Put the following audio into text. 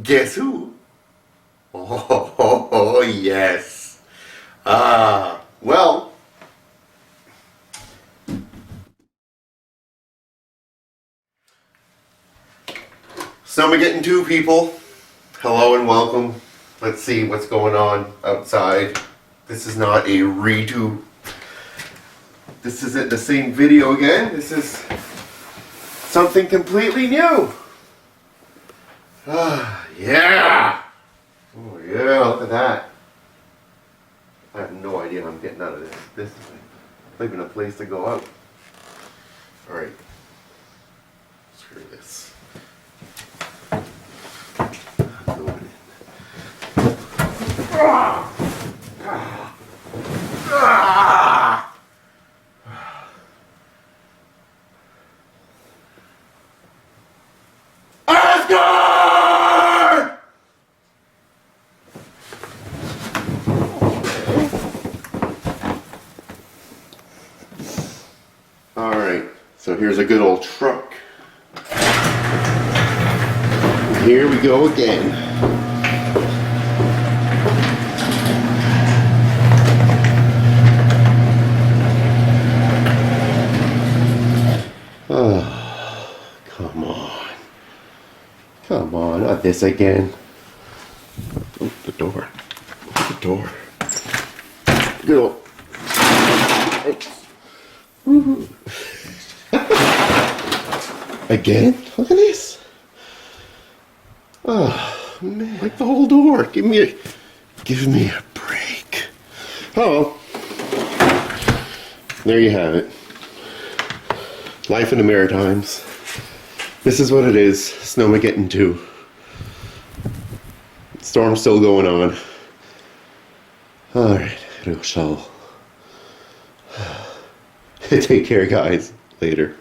Guess who? Oh, yes. Well, so we're getting two people. Hello and welcome. Let's see what's going on outside. This is not a redo. This isn't the same video again. This is something completely new. Yeah. Oh yeah, look at that. I have no idea how I'm getting out of this. This is not even a place to go out. Alright. Screw this. Going in. Alright, so here's a good old truck. Here we go again. Oh, come on. Come on, not this again. Oh, the door. The door. Good old. Oops. Again? Look at this. Oh man, like the whole door. Give me a break. Oh, there you have it. Life in the Maritimes. This is what it is. Snowmageddon 2. Storm's still going on. Alright, we shall take care, guys. Later.